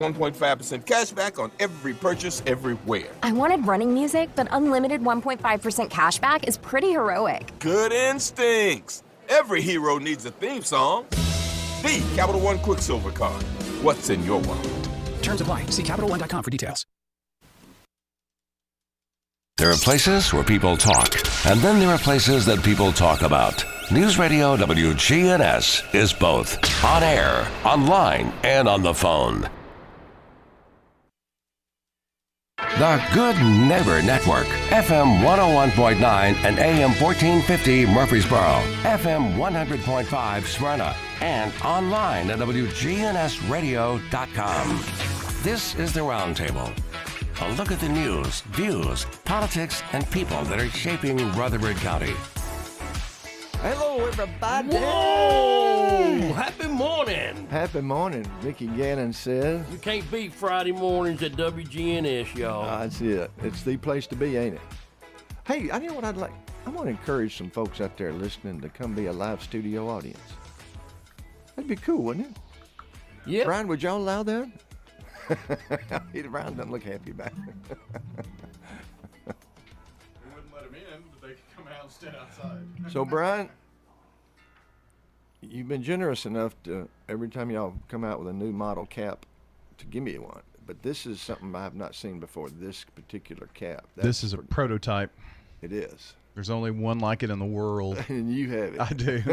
1.5% cash back on every purchase everywhere. I wanted running music, but unlimited 1.5% cash back is pretty heroic. Good instincts. Every hero needs a theme song. The Capital One Quicksilver Card. What's in your wallet? Terms apply. See CapitalOne.com for details. There are places where people talk, and then there are places that people talk about. News Radio WGNS is both on air, online, and on the phone. The Good Neighbor Network, FM 101.9 and AM 1450 Murfreesboro, FM 100.5 Smyrna, and online at WGNSradio.com. This is the Roundtable. A look at the news, views, politics, and people that are shaping Rutherford County. Hello, everybody. Whoa! Happy morning. Happy morning, Mickey Gannon says. You can't beat Friday mornings at WGNS, y'all. That's it. It's the place to be, ain't it? Hey, you know what I'd like? I want to encourage some folks out there listening to come be a live studio audience. That'd be cool, wouldn't it? Yeah. Brian, would y'all allow that? Brian doesn't look happy about it. We wouldn't let them in, but they could come out and stand outside. So, Brian, you've been generous enough to, every time y'all come out with a new model cap, to give me one. But this is something I have not seen before, this particular cap. This is a prototype. It is. There's only one like it in the world. And you have it. I do.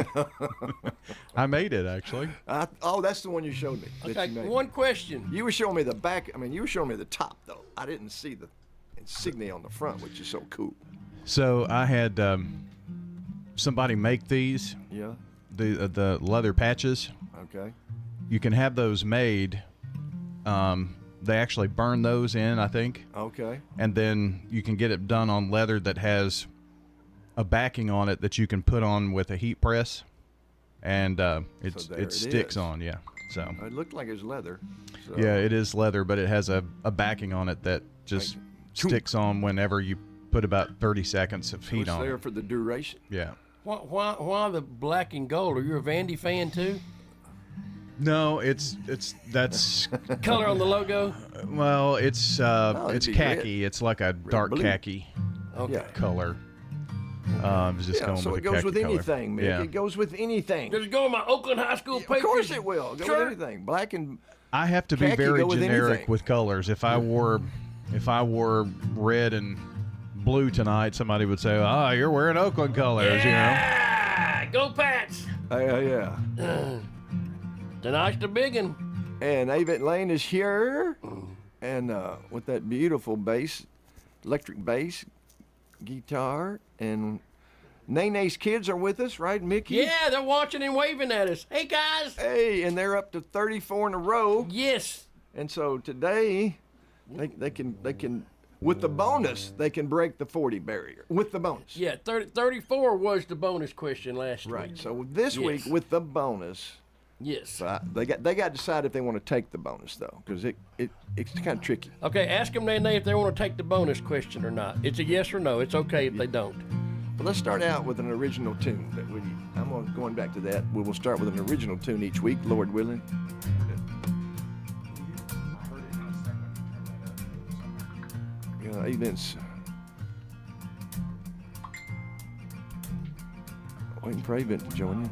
I made it, actually. That's the one you showed me. Okay, one question. You were showing me the back. I mean, you were showing me the top, though. I didn't see the insignia on the front, which is so cool. So I had somebody make these. Yeah. The leather patches. Okay. You can have those made. They actually burn those in, I think. Okay. And then you can get it done on leather that has a backing on it that you can put on with a heat press, and it sticks on. Yeah. So it looked like it was leather. So. Yeah, it is leather, but it has a backing on it that just sticks on whenever you put about 30 seconds of heat on it. It's there for the duration. Yeah. Why the black and gold? Are you a Vandy fan too? No, that's color on the logo. Well, it's khaki. Red. It's like a dark khaki color. Just going so with it goes with color. anything, Mick. Yeah. It goes with anything. Does it go in my Oakland High School papers? Of course it will. Go with anything. Black and I have to be khaki very go with generic anything. with colors. If I wore red and blue tonight, somebody would say, "Ah, you're wearing Oakland colors," Yeah, go Pats. Yeah. Tonight's the big one. And Avett Lane is here, and with that beautiful bass, electric bass, guitar, and Nene's kids are with us, right, Mickey? Yeah, they're watching and waving at us. Hey, guys. Hey, and they're up to 34 in a row. Yes. And so today, they can with the bonus, they can break the 40 barrier with the bonus. Yeah, 34 was the bonus question last week. Right. So this week with the bonus. Yes. They got to decide if they want to take the bonus though, because it's kind of tricky. Okay, ask them Nene if they want to take the bonus question or not. It's a yes or no. It's okay if they don't. Well, let's start out with an original tune. I'm going back to that. We will start with an original tune each week, Lord willing. Yeah, events. Waiting for Event to join you.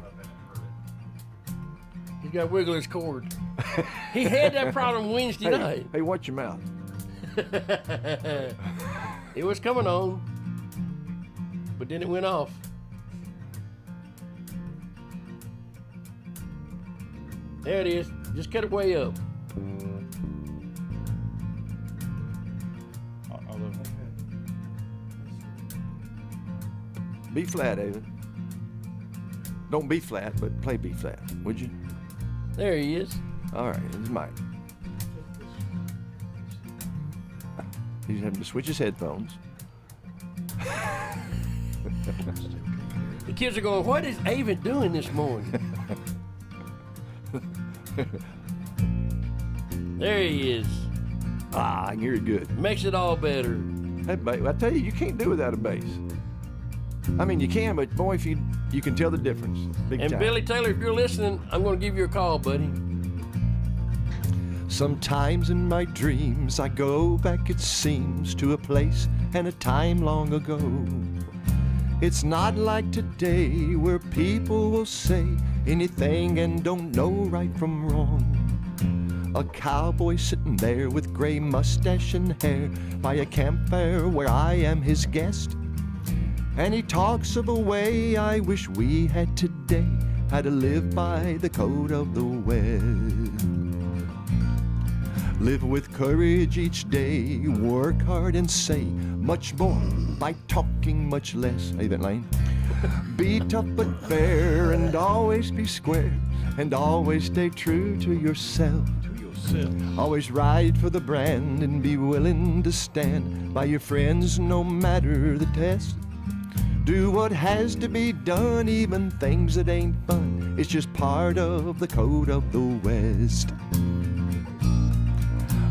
He's got to wiggle his cord. He had that problem Wednesday night. Hey, watch your mouth. It was coming on, but then it went off. There it is. Just cut it way up. B flat, David. Don't B flat, but play B flat, would you? There he is. All right, it's Mike. He's having to switch his headphones. The kids are going, what is Avon doing this morning? There he is. Ah, I hear it good. Makes it all better. That bass, I tell you, you can't do without a bass. I mean, you can, but boy, if you can tell the difference. Big and time. Billy Taylor, if you're listening, I'm going to give you a call, buddy. Sometimes in my dreams I go back, it seems, to a place and a time long ago. It's not like today where people will say anything and don't know right from wrong. A cowboy sitting there with gray mustache and hair by a campfire where I am his guest. And he talks of a way I wish we had today, how to live by the code of the West. Live with courage each day, work hard and say much more by talking much less. Hey, Lane. Be tough but fair and always be square and always stay true to yourself. Always ride for the brand and be willing to stand by your friends no matter the test. Do what has to be done, even things that ain't fun. It's just part of the code of the West.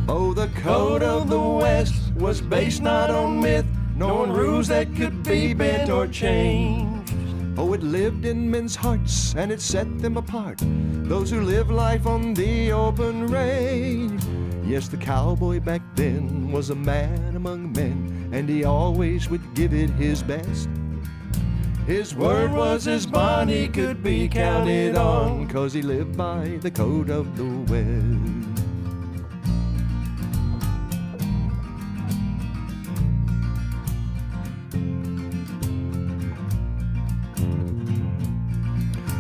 Oh, the code of the West was based not on myth, nor on rules that could be bent or changed. Oh, it lived in men's hearts and it set them apart, those who live life on the open range. Yes, the cowboy back then was a man among men, and he always would give it his best. His word was his bond, he could be counted on, 'cause he lived by the code of the West.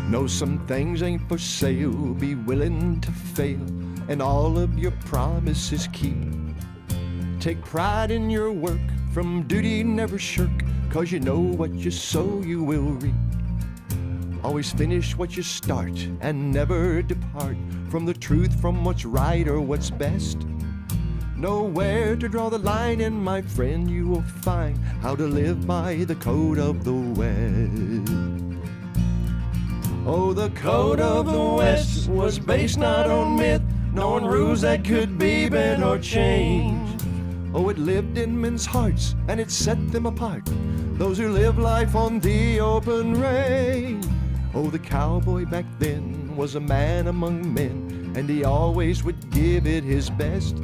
Know some things ain't for sale, be willing to fail, and all of your promises keep. Take pride in your work, from duty never shirk, 'cause you know what you sow you will reap. Always finish what you start, and never depart from the truth, from what's right or what's best. Know where to draw the line, and my friend, you will find how to live by the code of the West. Oh, the code of the West was based not on myth, nor on rules that could be bent or changed. Oh, it lived in men's hearts and it set them apart, those who live life on the open range. Oh, the cowboy back then was a man among men, and he always would give it his best.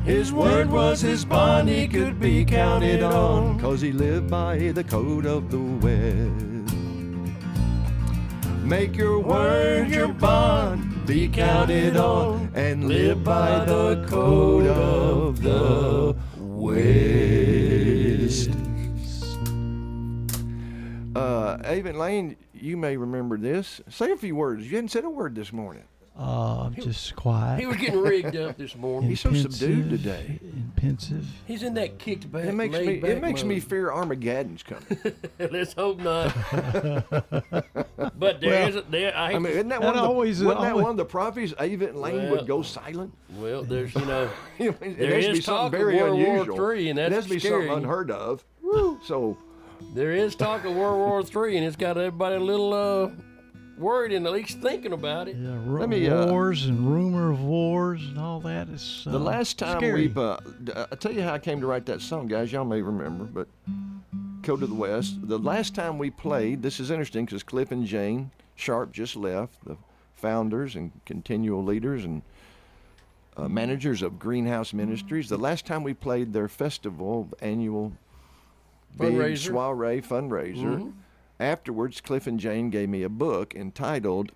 His word was his bond, he could be counted on, 'cause he lived by the code of the West. Make your word your bond, be counted on, and live by the code of the West. Avon Lane, you may remember this. Say a few words. You hadn't said a word this morning. Just quiet. He was getting rigged up this morning. He's so subdued today. And pensive. He's in that kicked back. It makes me fear Armageddon's coming. Let's hope not. But isn't that one of the prophecies? Avon Lane would go silent. Well, there's it there has to be is something talk of very World unusual. War III, and that's it has to be scary. something unheard of. So there is talk of World War III, and it's got everybody a little worried and at least thinking about it. Yeah, wars and rumor of wars and all that is the last time scary. I'll tell you how I came to write that song, guys. Y'all may remember, but Code of the West. The last time we played, this is interesting because Cliff and Jane Sharp just left, the founders and continual leaders and managers of Greenhouse Ministries. The last time we played their festival, annual big soiree fundraiser. Mm-hmm. Afterwards, Cliff and Jane gave me a book entitled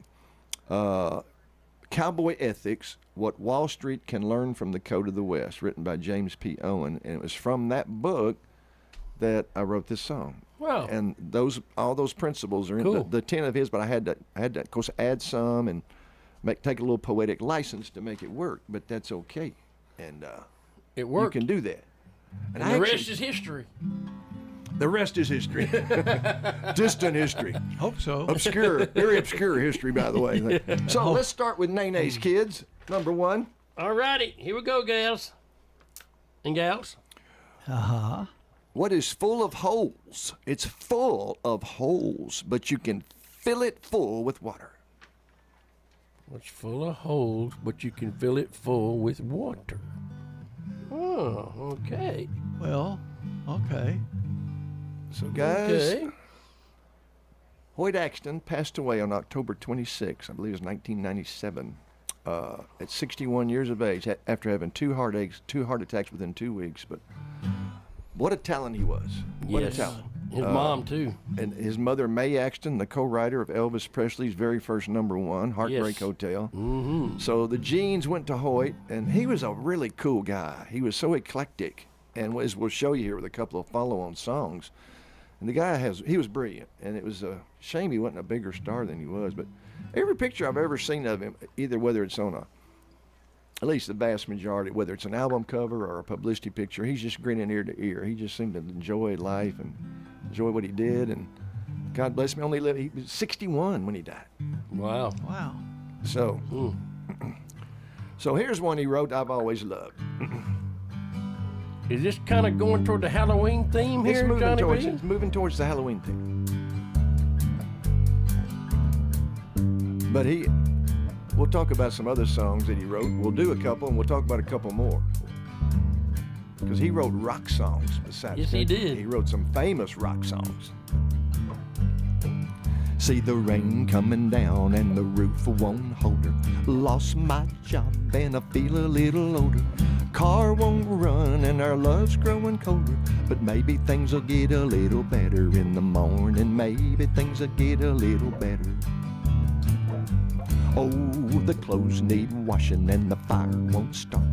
Cowboy Ethics, What Wall Street Can Learn from the Code of the West, written by James P. Owen. And it was from that book that I wrote this song. Wow. And all those principles are in the 10 of his, but I had to, of course, add some and take a little poetic license to make it work, but that's okay. And it worked. You can do that. And the rest is history. The rest is history. Distant history. Hope so. Obscure, very obscure history, by the way. So let's start with Nene's kids. Number one. All righty, here we go, gals and gals. Uh-huh. What is full of holes? It's full of holes, but you can fill it full with water. What's full of holes, but you can fill it full with water? Oh, okay. Well, okay. So, guys, Hoyt Axton passed away on October 26, I believe it was 1997. at 61 years of age after having two heart attacks within 2 weeks. But what a talent he was. What a talent. His mom, too. And his mother, Mae Axton, the co-writer of Elvis Presley's very first #1, Heartbreak Hotel. Mm-hmm. So the genes went to Hoyt, and he was a really cool guy. He was so eclectic. And as we'll show you here with a couple of follow-on songs, and the guy he was brilliant, and it was a shame he wasn't a bigger star than he was. But every picture I've ever seen of him, either whether it's on at least the vast majority, whether it's an album cover or a publicity picture, he's just grinning ear to ear. He just seemed to enjoy life and enjoy what he did. And God bless him, he was 61 when he died. Wow. Wow. So, so here's one he wrote I've always loved. Is this kind of going toward the Halloween theme here, Johnny B? It's moving towards the Halloween theme. But we'll talk about some other songs that he wrote. We'll do a couple, and we'll talk about a couple more. Because he wrote rock songs besides Yes, he did. He wrote some famous rock songs. See the rain coming down and the roof won't hold her. Lost my job and I feel a little older. Car won't run and our love's growing colder. But maybe things will get a little better in the morning. Maybe things will get a little better. Oh, the clothes need washing and the fire won't start.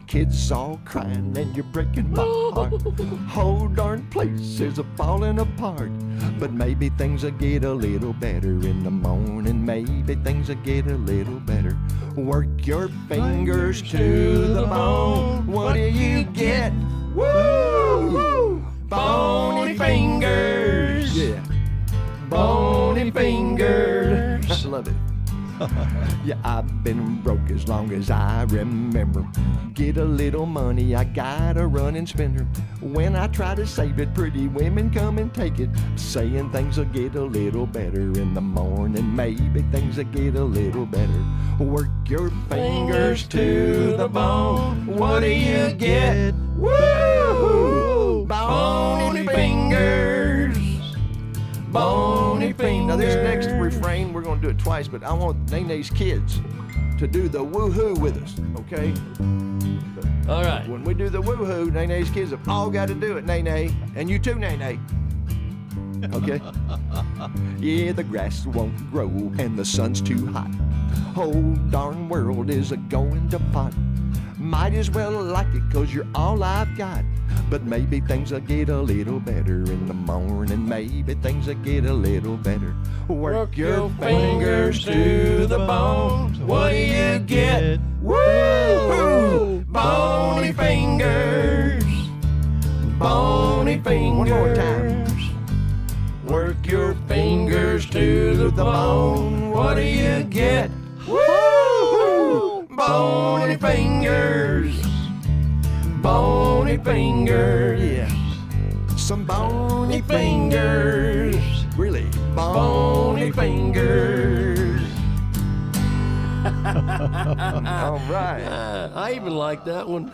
Kids all crying and you're breaking my heart. Whole darn place is falling apart. But maybe things will get a little better in the morning. Maybe things will get a little better. Work your fingers to the bone. What do you get? Woo! Bony fingers. Yeah. Bony fingers. I love it. Yeah, I've been broke as long as I remember. Get a little money, I gotta run and spend her. When I try to save it, pretty women come and take it, saying things will get a little better in the morning. Maybe things will get a little better. Work your fingers to the bone. What do you get? Woo! Bony fingers. Bony fingers. Now this next refrain, we're gonna do it twice, but I want Nene's kids to do the woohoo with us, okay? All right. When we do the woohoo, Nene's kids have all got to do it, Nene. And you too, Nene. Okay? Yeah, the grass won't grow and the sun's too hot. Whole darn world is a-going to pot. Might as well like it 'cause you're all I've got. But maybe things will get a little better in the morning. Maybe things will get a little better. Work your fingers to the bone. What do you get? Woo! Bony fingers. Bony fingers. One more time. Work your fingers to the bone. What do you get? Woo! Bony fingers. Bony fingers. Yeah. Some bony fingers. Really? Bony fingers. All right. I even like that one.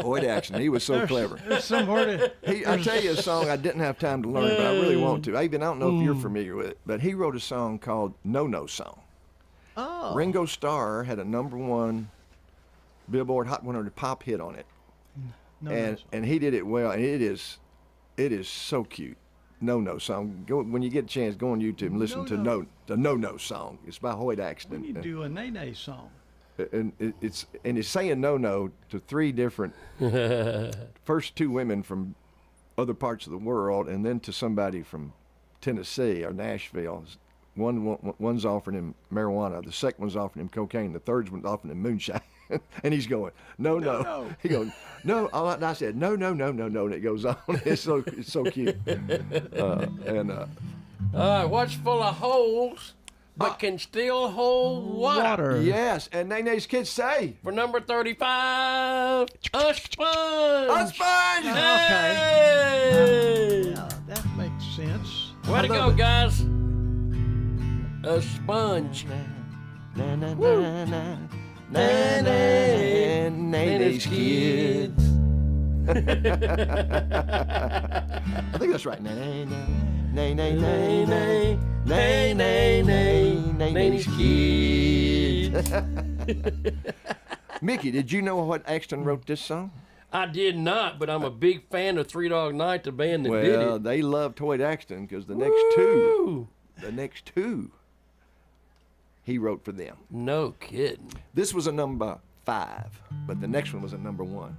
Hoyt Axton, he was so clever. There's somewhere to. I tell you a song I didn't have time to learn, but I really want to. I don't know if you're familiar with it, but he wrote a song called No No Song. Oh. Ringo Starr had a #1 Billboard Hot 100 pop hit on it. And he did it well, and it is so cute. No No Song. When you get a chance, go on YouTube and listen to the No No Song. It's by Hoyt Axton. When you do a Nene song. And it's saying no no to 3 different first 2 women from other parts of the world, and then to somebody from Tennessee or Nashville. One's offering him marijuana, the second one's offering him cocaine, the third one's offering him moonshine. And he's going, no. He goes, no. And I said, no. And it goes on. It's so cute. All right, what's full of holes but can still hold water? Yes, and Nene's kids say. For number 35, a sponge. A sponge! Hey! Yeah, that makes sense. Way to go, guys. A sponge. Nene's kids. I think that's right. Nay, nay, nay, nay, nay, nay, nay, Nanny's kids. Mickey, did you know what Axton wrote this song? I did not, but I'm a big fan of Three Dog Night, the band that did Well, it. they love Toyd Axton because the Woo! next two, he wrote for them. No kidding. This was a number 5, but the next one was a number 1.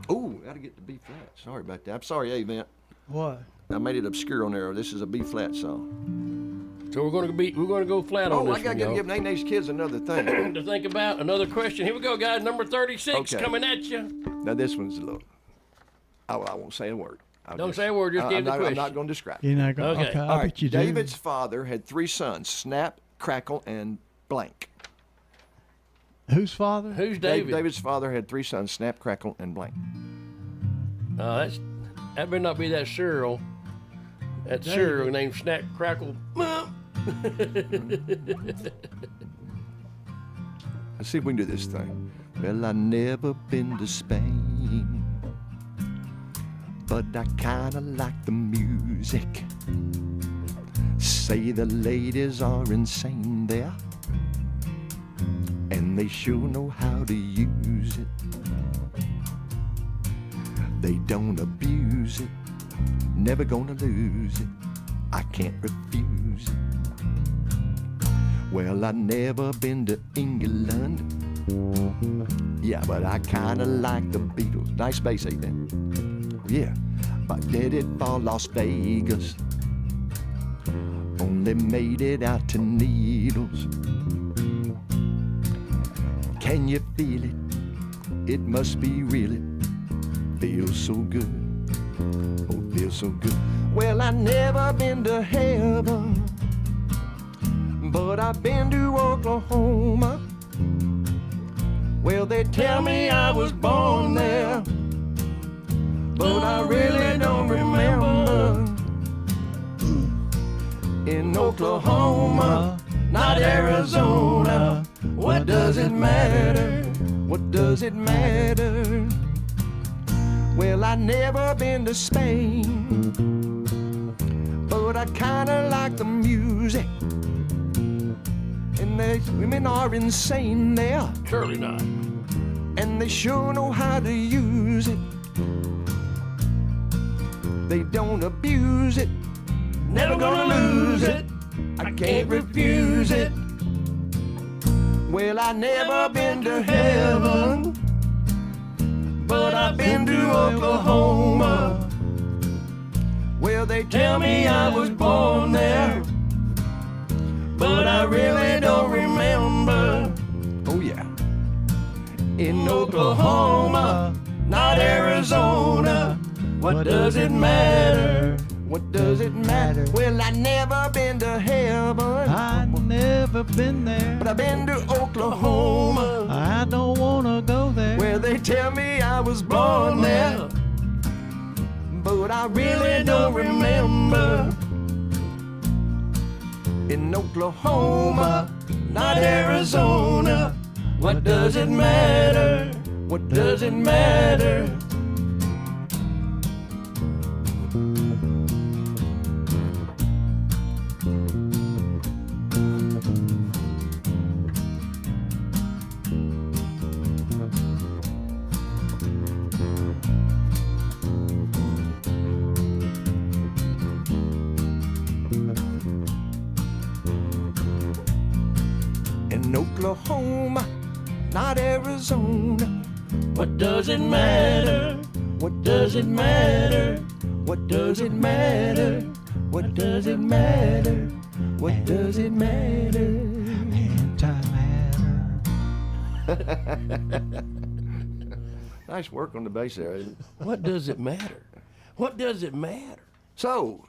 Oh, gotta get the B flat. Sorry about that. I'm sorry, Avent. What? I made it obscure on there. This is a B flat song. So we're gonna go flat on this. I gotta one, give Nene kids another thing. to think about. Another question. Here we go, guys. Number 36 Okay. coming at you. Now this one's a little. I won't say a word. Don't say a word. Just give the question. I'm not going to describe. You're not going Okay. okay. All I right. bet you do. David's father had 3 sons: Snap, Crackle, and Blank. Whose father? Who's David? David's father had 3 sons: Snap, Crackle, and Blank. That better not be that Cheryl. That Cheryl named Snap Crackle. Let's see if we can do this thing. Well, I never been to Spain, but I kinda like the music. Say the ladies are insane there, and they sure know how to use it. They don't abuse it, never gonna lose it. I can't refuse it. Well, I never been to England. Yeah, but I kinda like the Beatles. Nice bass, ain't it? Yeah, but did it for Las Vegas? Only made it out to Needles. Can you feel it? It must be real. It feels so good. Oh, feels so good. Well, I never been to heaven, but I've been to Oklahoma. Well, they tell me I was born there, but I really don't remember. In Oklahoma, not Arizona. What does it matter? What does it matter? Well, I never been to Spain, but I kinda like the music. And the women are insane there, Surely not. and they sure know how to use it. They don't abuse it, never gonna lose it. I can't refuse it. Well, I never been to heaven, but I've been to Oklahoma. Well, they tell me I was born there, but I really don't remember. Oh yeah. In Oklahoma, not Arizona. What does it matter? What does it matter? Well, I never been to heaven, I never been there. but I've been to Oklahoma, I don't wanna go there. where they tell me I was born there, but I really don't remember. In Oklahoma, not Arizona. What does it matter? What does it matter? In Oklahoma, not Arizona. What does it matter? What does it matter? What does it matter? What does it matter? What does it matter? Antimatter. Nice work on the bass there, isn't it? What does it matter? What does it matter? So,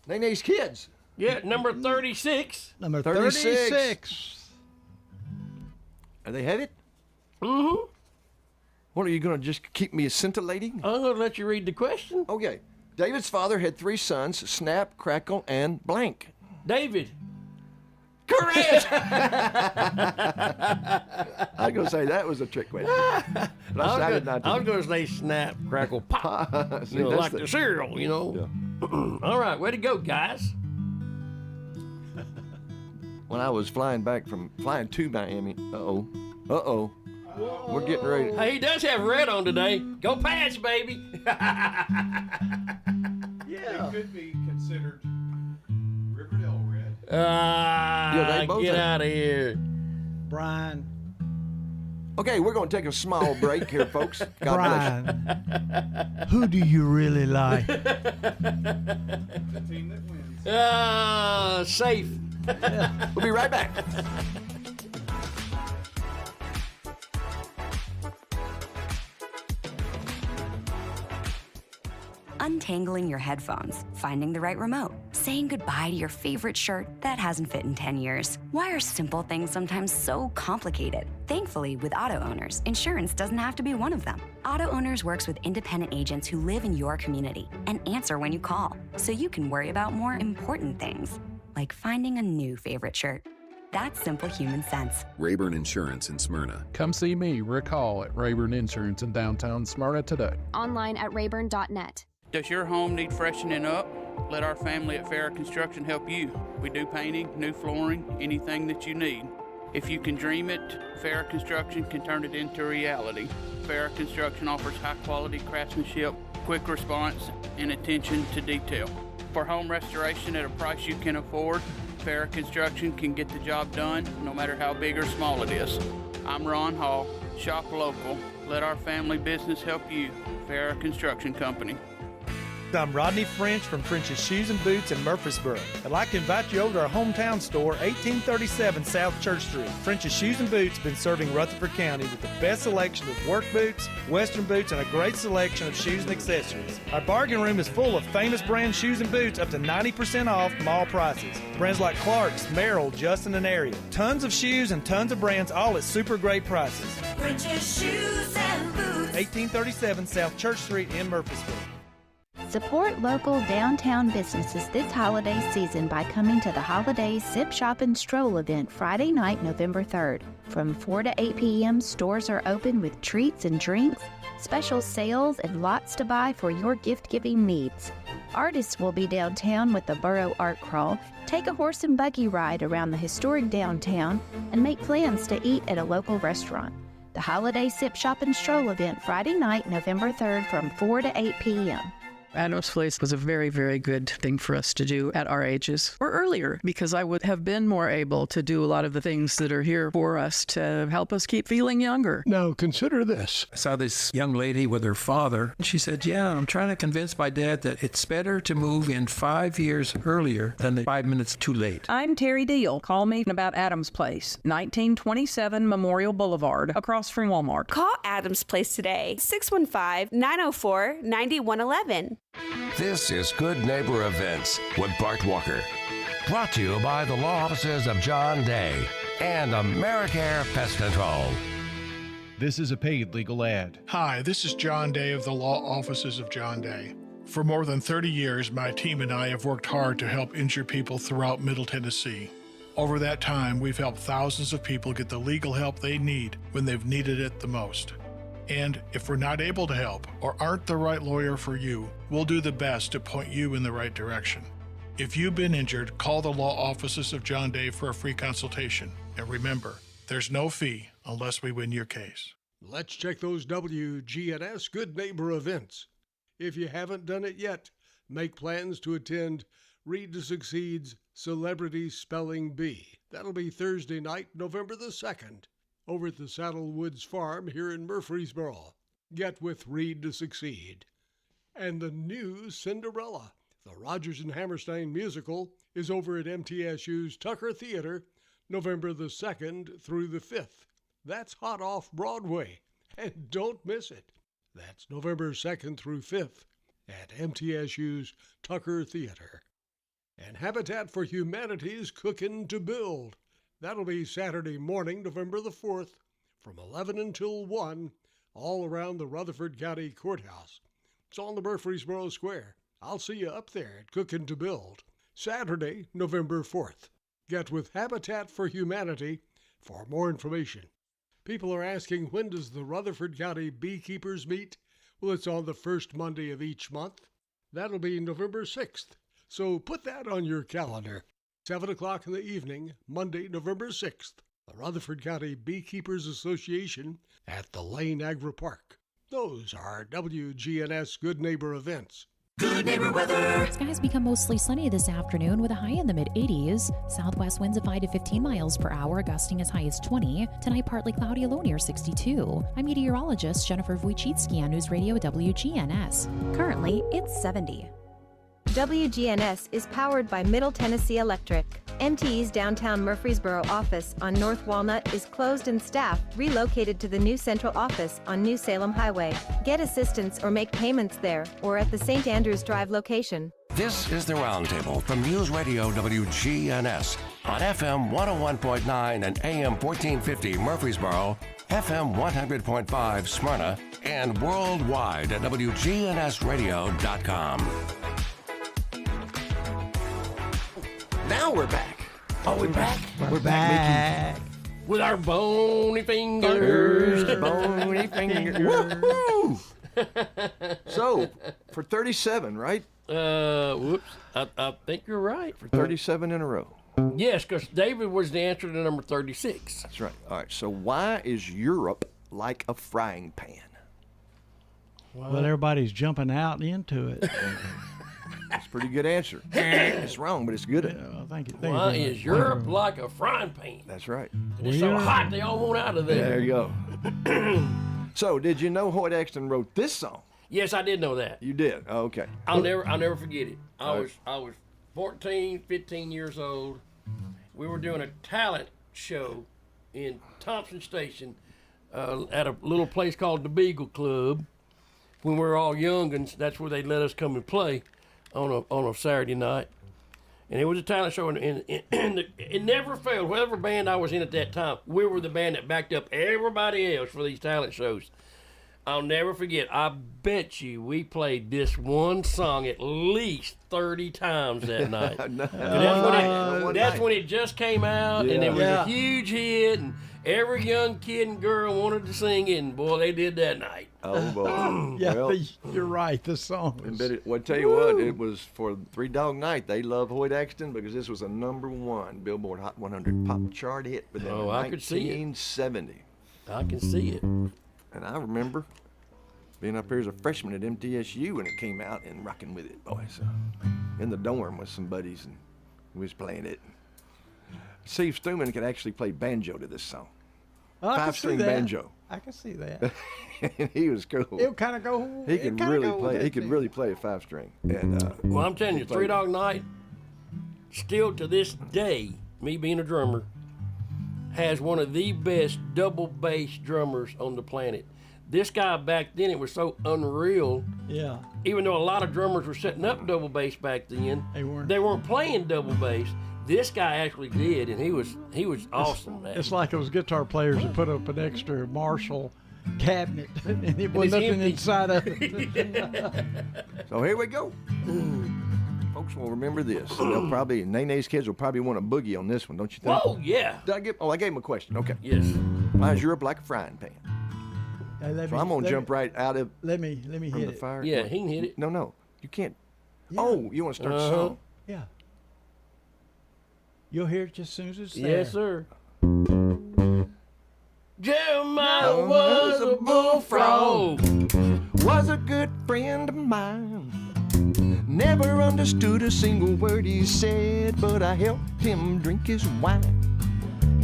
Nene's kids. Yeah, number 36. Number 36. 36. Are they headed? Mm-hmm. What, are you going to just keep me scintillating? I'm going to let you read the question. Okay. David's father had 3 sons: Snap, Crackle, and Blank. David. Correct! I was going to say that was a trick question. But I decided not to. I was going to say snap, crackle, pop. See, You know, that's like the cereal, you know. Yeah. All right, way to go, guys. When I was flying to Miami, uh-oh, we're getting ready. Hey, he does have red on today. Go Pats, baby. It could be considered Riverdale red. They both Get have- out of here. Brian. Okay, we're going to take a small break here, folks. God bless you. Brian. Who do you really like? The team that wins. Safe. We'll be right back. Untangling your headphones, finding the right remote, saying goodbye to your favorite shirt that hasn't fit in 10 years. Why are simple things sometimes so complicated? Thankfully, with auto owners, insurance doesn't have to be one of them. Auto Owners works with independent agents who live in your community and answer when you call, so you can worry about more important things, like finding a new favorite shirt. That's simple human sense. Rayburn Insurance in Smyrna. Come see me, Rick Hall, at Rayburn Insurance in downtown Smyrna today. Online at rayburn.net. Does your home need freshening up? Let our family at Farrah Construction help you. We do painting, new flooring, anything that you need. If you can dream it, Farrah Construction can turn it into reality. Farrah Construction offers high-quality craftsmanship, quick response, and attention to detail. For home restoration at a price you can afford, Farrah Construction can get the job done no matter how big or small it is. I'm Ron Hall. Shop local. Let our family business help you. Farrah Construction Company. I'm Rodney French from French's Shoes and Boots in Murfreesboro. I'd like to invite you over to our hometown store, 1837 South Church Street. French's Shoes and Boots have been serving Rutherford County with the best selection of work boots, western boots, and a great selection of shoes and accessories. Our bargain room is full of famous brand shoes and boots up to 90% off mall prices. Brands like Clark's, Merrill, Justin, and Ariel. Tons of shoes and tons of brands, all at super great prices. French's Shoes and Boots. 1837 South Church Street in Murfreesboro. Support local downtown businesses this holiday season by coming to the Holiday Sip, Shop, and Stroll event Friday night, November 3rd. From 4 to 8 p.m., stores are open with treats and drinks, special sales, and lots to buy for your gift-giving needs. Artists will be downtown with the Borough Art Crawl, take a horse and buggy ride around the historic downtown, and make plans to eat at a local restaurant. The Holiday Sip, Shop, and Stroll event Friday night, November 3rd from 4 to 8 p.m. Adam's Place was a very, very good thing for us to do at our ages or earlier, because I would have been more able to do a lot of the things that are here for us to help us keep feeling younger. Now, consider this. I saw this young lady with her father. She said, yeah, I'm trying to convince my dad that it's better to move in 5 years earlier than 5 minutes too late. I'm Terry Deal. Call me about Adam's Place, 1927 Memorial Boulevard, across from Walmart. Call Adam's Place today, 615-904-9111. This is Good Neighbor Events with Bart Walker. Brought to you by the law offices of John Day and Americare Pest Control. This is a paid legal ad. Hi, this is John Day of the law offices of John Day. For more than 30 years, my team and I have worked hard to help injured people throughout Middle Tennessee. Over that time, we've helped thousands of people get the legal help they need when they've needed it the most. And if we're not able to help or aren't the right lawyer for you, we'll do the best to point you in the right direction. If you've been injured, call the law offices of John Day for a free consultation. And remember, there's no fee unless we win your case. Let's check those WGNS Good Neighbor events. If you haven't done it yet, make plans to attend Read to Succeed's Celebrity Spelling Bee. That'll be Thursday night, November the 2nd. Over at the Saddlewoods Farm here in Murfreesboro. Get with Read to Succeed. And the new Cinderella, the Rodgers and Hammerstein musical, is over at MTSU's Tucker Theater, November the 2nd through the 5th. That's hot off Broadway, and don't miss it. That's November 2nd through 5th at MTSU's Tucker Theater. And Habitat for Humanity's Cookin' to Build. That'll be Saturday morning, November the 4th, from 11 until 1, all around the Rutherford County Courthouse. It's on the Murfreesboro Square. I'll see you up there at Cookin' to Build, Saturday, November 4th. Get with Habitat for Humanity for more information. People are asking, when does the Rutherford County Beekeepers meet? Well, it's on the first Monday of each month. That'll be November 6th. So put that on your calendar. 7 o'clock in the evening, Monday, November 6th. The Rutherford County Beekeepers Association at the Lane Agri Park. Those are WGNS Good Neighbor events. Good neighbor weather. Skies become mostly sunny this afternoon with a high in the mid-80s. Southwest winds of 5 to 15 miles per hour, gusting as high as 20. Tonight, partly cloudy, a low near 62. I'm meteorologist Jennifer Wojcicki on News Radio WGNS. Currently, it's 70. WGNS is powered by Middle Tennessee Electric. MTE's downtown Murfreesboro office on North Walnut is closed and staff relocated to the new central office on New Salem Highway. Get assistance or make payments there or at the St. Andrews Drive location. This is the Roundtable from News Radio WGNS on FM 101.9 and AM 1450 Murfreesboro, FM 100.5 Smyrna, and worldwide at WGNSradio.com. Now we're back. Oh, we're back. We're back, Mickey. With our bony fingers. Bony fingers. Woohoo! So, for 37, right? Whoops. I think you're right. For 37 in a row. Yes, because David was the answer to number 36. That's right. All right. So, why is Europe like a frying pan? Well, everybody's jumping out into it. That's a pretty good answer. It's wrong, but it's good. Yeah, thank you. Why is Europe like a frying pan? That's right. It's so hot they all want out of there. There you go. So, did you know Hoyt Axton wrote this song? Yes, I did know that. You did? Oh, okay. I'll never forget it. I was 14, 15 years old. We were doing a talent show in Thompson Station at a little place called the Beagle Club. When we were all young'uns, that's where they let us come and play on a Saturday night. And it was a talent show, and it never failed. Whatever band I was in at that time, we were the band that backed up everybody else for these talent shows. I'll never forget, I bet you we played this one song at least 30 times that night. That's when it just came out, and it was a huge hit, and every young kid and girl wanted to sing it, and boy, they did that night. Oh, boy. Yeah, well, you're right. The song was... Well, tell you what, it was for Three Dog Night. They love Hoyt Axton because this was a #1 Billboard Hot 100 pop chart hit within 1970. I can see it. And I remember being up here as a freshman at MTSU when it came out and rocking with it, boy. So, in the dorm with some buddies, and we was playing it. Steve Stuman could actually play banjo to this song. Oh, 5-string banjo. I can see that. And he was cool. It would kind of go. He could really play. He could really play a 5-string. And well, I'm telling you, Three Dog Night, still to this day, me being a drummer, has one of the best double bass drummers on the planet. This guy back then, it was so unreal. Yeah. Even though a lot of drummers were setting up double bass back then, they weren't playing double bass. This guy actually did, and he was awesome. It's like those guitar players that put up an extra Marshall cabinet, and it was nothing inside of it. So here we go. Folks will remember this. They'll probably, Nene's kids will probably want a boogie on this one, don't you think? Whoa, yeah. I gave him a question. Okay. Yes. Why is Europe like a frying pan? So I'm gonna jump right out of. Let me hit the fire. Yeah, he can hit it. No, you can't. Yeah. Oh, you want to start the song? Yeah. You'll hear it just as soon as it's there. Yes, sir. Jeremiah was a bullfrog. Was a good friend of mine. Never understood a single word he said, but I helped him drink his wine.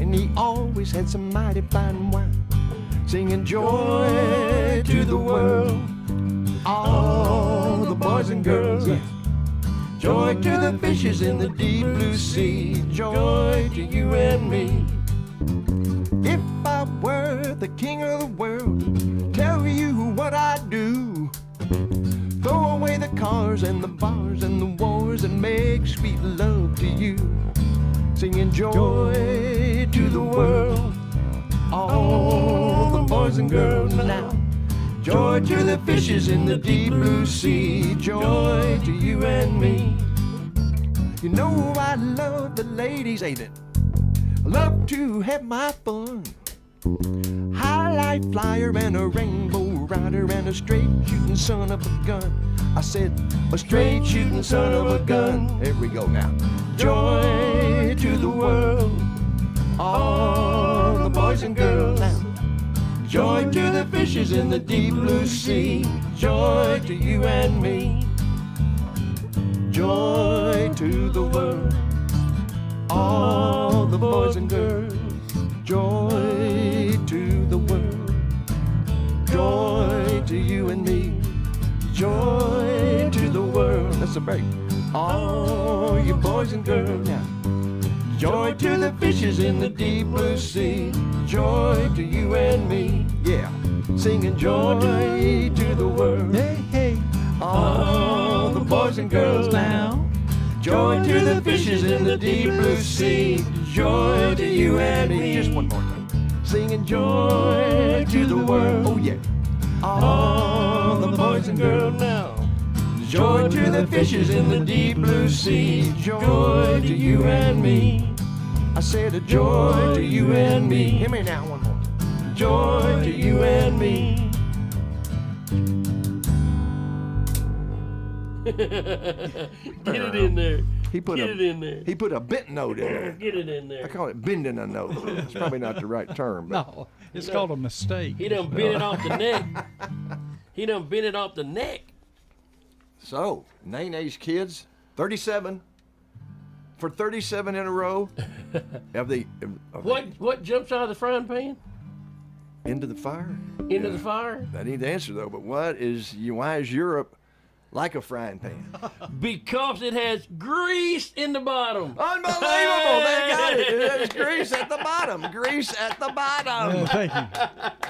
And he always had some mighty fine wine. Singing joy to the world, all the boys and girls. Joy to the fishes in the deep blue sea, joy to you and me. If I were the king of the world, tell you what I'd do. Throw away the cars and the bars and the wars and make sweet love to you. Singing joy to the world, all the boys and girls now. Joy to the fishes in the deep blue sea, joy to you and me. You know I love the ladies, ain't it? I love to have my fun. Highlight flyer and a rainbow rider and a straight shooting son of a gun. I said, a straight shooting son of a gun. Here we go now. Joy to the world, all the boys and girls. Now, joy to the fishes in the deep blue sea. Joy to you and me. Joy to the world, all the boys and girls. Joy to the world, joy to you and me. Joy to the world. That's a break. All you boys and girls now. Joy to the fishes in the deep blue sea. Joy to you and me. Yeah. Singing joy to the world. Hey, hey. All the boys and girls now. Joy to the fishes in the deep blue sea. Joy to you and me. Just one more time. Singing joy to the world. Oh, yeah. All the boys and girls now. Joy to the fishes in the deep blue sea. Joy to you and me. I said a joy to you and me. Hear me now one more. Joy to you and me. Get it in there. Get it in there. He put a bent note in there. Get it in there. I call it bending a note. It's probably not the right term. But No, it's called a mistake. He done bent it off the neck. He done bent it off the neck. So, Nene's kids, 37 for 37 in a row. What jumps out of the frying pan? Into the fire? Into the fire? I need the answer though. But why is Europe like a frying pan? Because it has grease in the bottom. Unbelievable! They got it. There's grease at the bottom. Grease at the bottom. Thank you.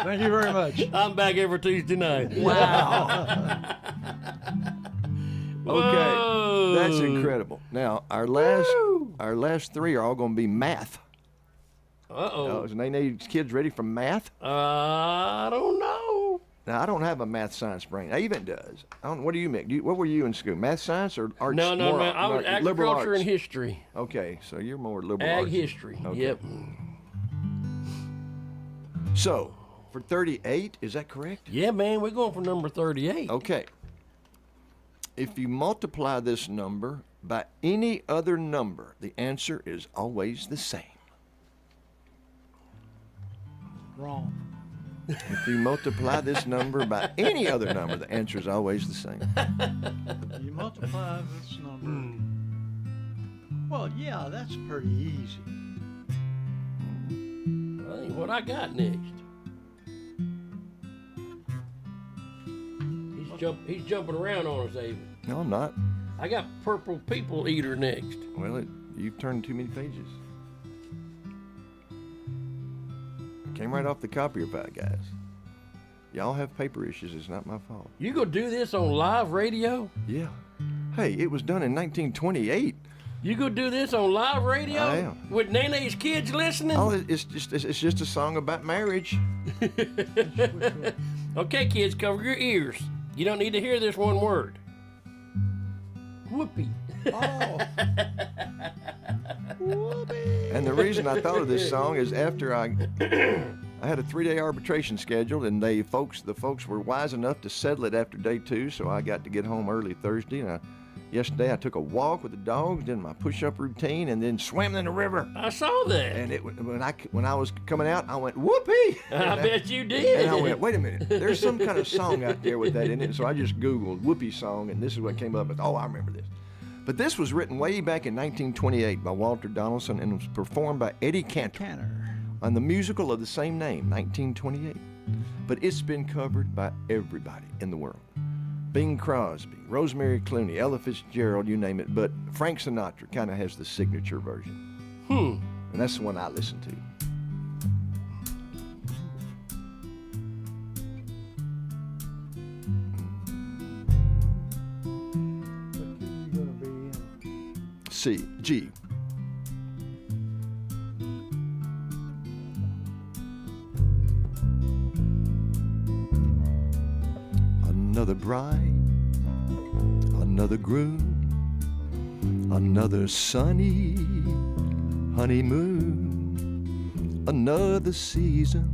Thank you very much. I'm back every Tuesday night. Wow. Okay, that's incredible. Now our last three are all going to be math. Uh-oh. Is Nene's kids ready for math? I don't know. Now I don't have a math science brain. Even does. What do you make? What were you in school? Math science or arts? No, man. I was liberal agriculture arts? and history. Okay, so you're more liberal Ag arts. history. Okay. Yep. So for 38, is that correct? Yeah, man. We're going for number 38. Okay. If you multiply this number by any other number, the answer is always the same. Wrong. If you multiply this number by any other number, the answer is always the same. You multiply this number. Well, yeah, that's pretty easy. I think what I got next. He's jumping around on us, Abe. No, I'm not. I got purple people eater next. Well, you've turned too many pages. Came right off the copier pad, guys. Y'all have paper issues. It's not my fault. You gonna do this on live radio? Yeah. Hey, it was done in 1928. You gonna do this on live radio? I am. With Nene's kids listening? Oh, it's just a song about marriage. Okay, kids, cover your ears. You don't need to hear this one word. Whoopee. Oh. Whoopee. And the reason I thought of this song is after I had a 3-day arbitration scheduled, and the folks were wise enough to settle it after day 2, so I got to get home early Thursday. And yesterday I took a walk with the dogs, did my push-up routine, and then swam in the river. I saw that. And when I was coming out, I went, whoopee! I bet you did. And I went, wait a minute, there's some kind of song out there with that in it. So I just Googled whoopee song, and this is what came up with. Oh, I remember this. But this was written way back in 1928 by Walter Donaldson and was performed by Eddie Cantor on the musical of the same name, 1928. But it's been covered by everybody in the world. Bing Crosby, Rosemary Clooney, Ella Fitzgerald, you name it. But Frank Sinatra kind of has the signature version. And that's the one I listen to. G. Another bride, another groom, another sunny honeymoon. Another season,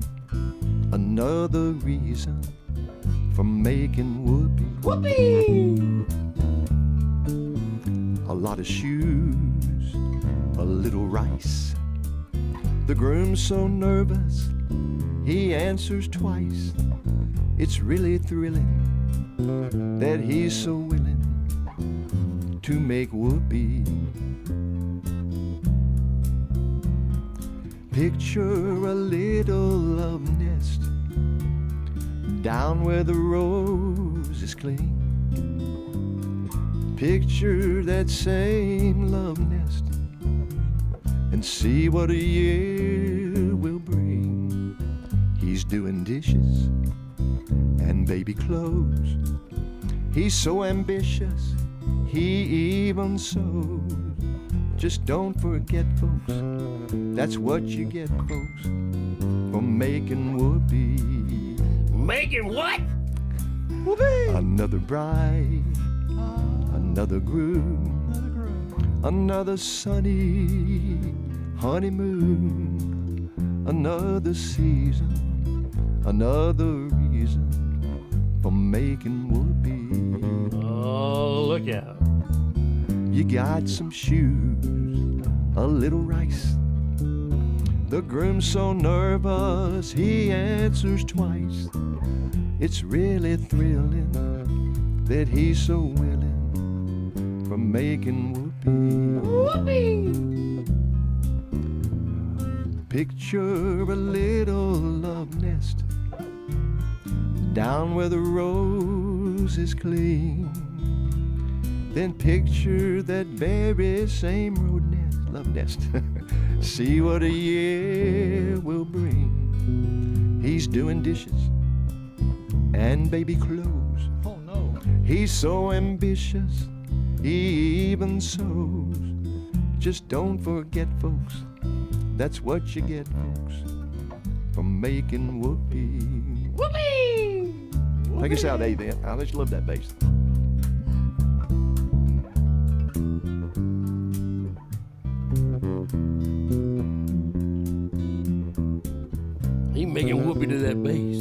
another reason for making whoopee. Whoopee! A lot of shoes, a little rice. The groom's so nervous, he answers twice. It's really thrilling that he's so willing to make whoopee. Picture a little love nest down where the rose is clean. Picture that same love nest and see what a year will bring. He's doing dishes and baby clothes. He's so ambitious, he even sews. Just don't forget, folks, that's what you get, folks, for making whoopee. Making what? Whoopee! Another bride, another groom, another sunny honeymoon, another season, another reason for making whoopee. Oh, look out. You got some shoes, a little rice. The groom's so nervous, he answers twice. It's really thrilling that he's so willing for making whoopee. Whoopee! Picture a little love nest down where the rose is clean. Then picture that very same love nest. See what a year will bring. He's doing dishes and baby clothes. Oh no. He's so ambitious, he even sews. Just don't forget, folks, that's what you get, folks, for making whoopee. Whoopee! Take us out, Dave, then. I just love that bass. He making whoopee to that bass.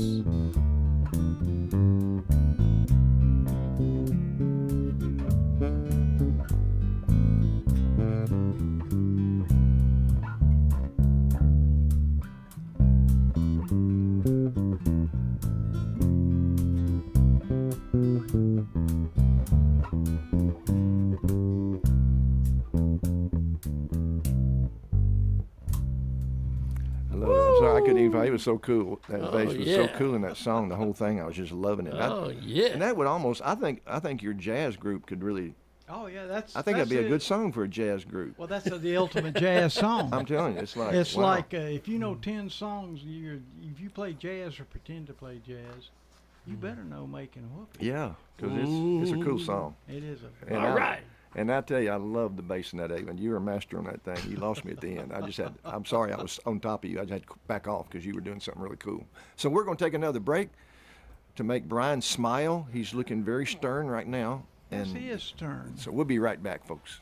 It was so cool. That bass was so cool in that song. The whole thing, I was just loving it. And that would almost, I think your jazz group could really. Oh yeah, that's. I think that'd be a good song for a jazz group. Well, that's the ultimate jazz song. I'm telling you, it's like. It's like if you know 10 songs, if you play jazz or pretend to play jazz, you better know making whoopee. Yeah, because it's a cool song. It is a. All right. And I tell you, I love the bass in that, Avon. You were a master on that thing. You lost me at the end. I'm sorry I was on top of you. I just had to back off because you were doing something really cool. So we're going to take another break to make Brian smile. He's looking very stern right now. Yes, he is stern. So we'll be right back, folks.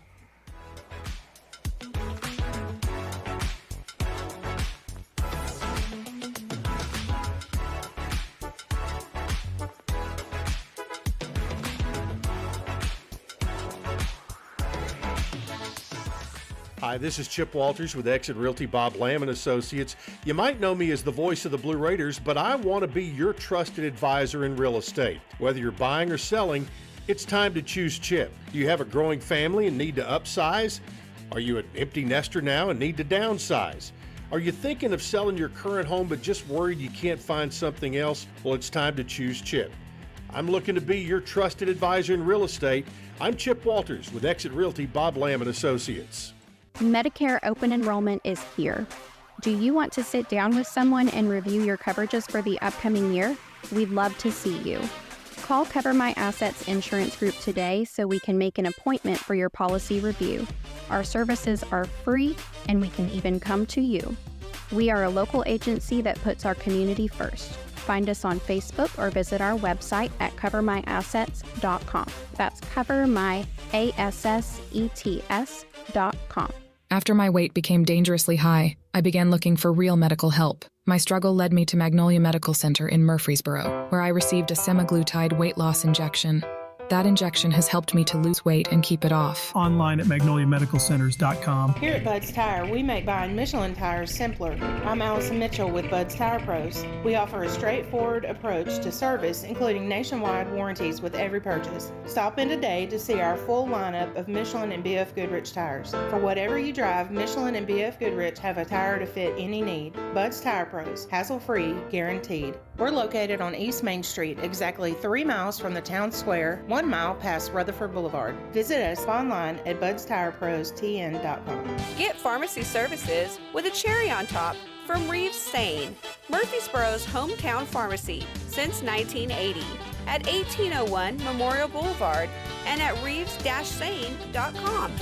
Hi, this is Chip Walters with Exit Realty Bob Lamb & Associates. You might know me as the voice of the Blue Raiders, but I want to be your trusted advisor in real estate. Whether you're buying or selling, it's time to choose Chip. Do you have a growing family and need to upsize? Are you an empty nester now and need to downsize? Are you thinking of selling your current home but just worried you can't find something else? Well, it's time to choose Chip. I'm looking to be your trusted advisor in real estate. I'm Chip Walters with Exit Realty Bob Lamb & Associates. Medicare open enrollment is here. Do you want to sit down with someone and review your coverages for the upcoming year? We'd love to see you. Call Cover My Assets Insurance Group today so we can make an appointment for your policy review. Our services are free and we can even come to you. We are a local agency that puts our community first. Find us on Facebook or visit our website at covermyassets.com. That's covermyassets.com. After my weight became dangerously high, I began looking for real medical help. My struggle led me to Magnolia Medical Center in Murfreesboro, where I received a semaglutide weight loss injection. That injection has helped me to lose weight and keep it off. Online at magnoliamedicalcenters.com. Here at Bud's Tire, we make buying Michelin tires simpler. I'm Allison Mitchell with Bud's Tire Pros. We offer a straightforward approach to service, including nationwide warranties with every purchase. Stop in today to see our full lineup of Michelin and BF Goodrich tires. For whatever you drive, Michelin and BF Goodrich have a tire to fit any need. Bud's Tire Pros, hassle-free, guaranteed. We're located on East Main Street, exactly 3 miles from the town square, 1 mile past Rutherford Boulevard. Visit us online at budstirepros.tn.com. Get pharmacy services with a cherry on top from Reeves Sane, Murfreesboro's hometown pharmacy since 1980 at 1801 Memorial Boulevard and at reeves-sane.com.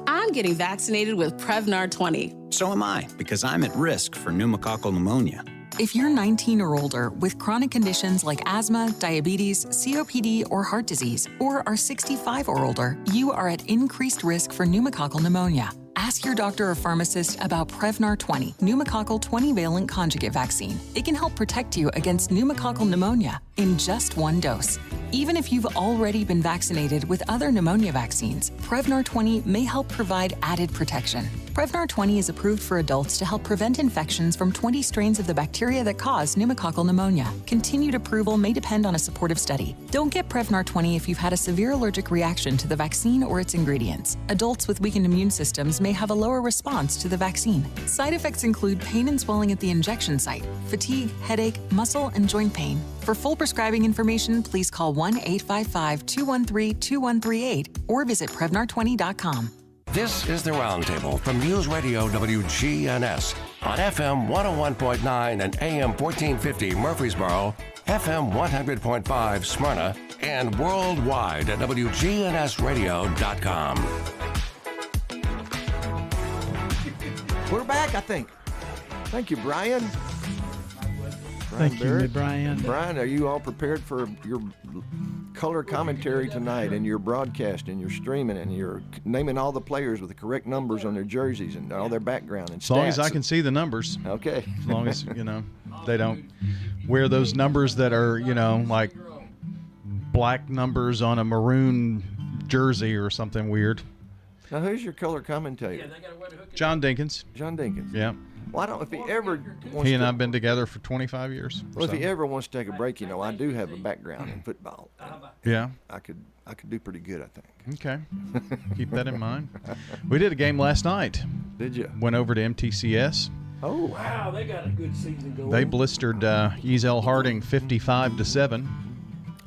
I'm getting vaccinated with Prevnar 20. So am I, because I'm at risk for pneumococcal pneumonia. If you're 19 or older with chronic conditions like asthma, diabetes, COPD, or heart disease, or are 65 or older, you are at increased risk for pneumococcal pneumonia. Ask your doctor or pharmacist about Prevnar 20, pneumococcal 20-valent conjugate vaccine. It can help protect you against pneumococcal pneumonia in just 1 dose. Even if you've already been vaccinated with other pneumonia vaccines, Prevnar 20 may help provide added protection. Prevnar 20 is approved for adults to help prevent infections from 20 strains of the bacteria that cause pneumococcal pneumonia. Continued approval may depend on a supportive study. Don't get Prevnar 20 if you've had a severe allergic reaction to the vaccine or its ingredients. Adults with weakened immune systems may have a lower response to the vaccine. Side effects include pain and swelling at the injection site, fatigue, headache, muscle, and joint pain. For full prescribing information, please call 1-855-213-2138 or visit Prevnar20.com. This is the Roundtable from News Radio WGNS on FM 101.9 and AM 1450 Murfreesboro, FM 100.5 Smyrna, and worldwide at WGNSradio.com. We're back, I think. Thank you, Brian. Thank you, Brian. Brian, are you all prepared for your color commentary tonight and your broadcast and your streaming and your naming all the players with the correct numbers on their jerseys and all their background and stats? As long as I can see the numbers. Okay. As long as, they don't wear those numbers that are, like black numbers on a maroon jersey or something weird. Now, who's your color commentator? John Dinkins. John Dinkins. Yeah. Well, I don't. If he ever wants he and I've been together for 25 years. Well, if he ever wants to take a break, I do have a background in football. Yeah. I could do pretty good, I think. Okay. Keep that in mind. We did a game last night. Did you? Went over to MTCS. Oh. Wow, they got a good season going. They blistered Easel Harding 55-7.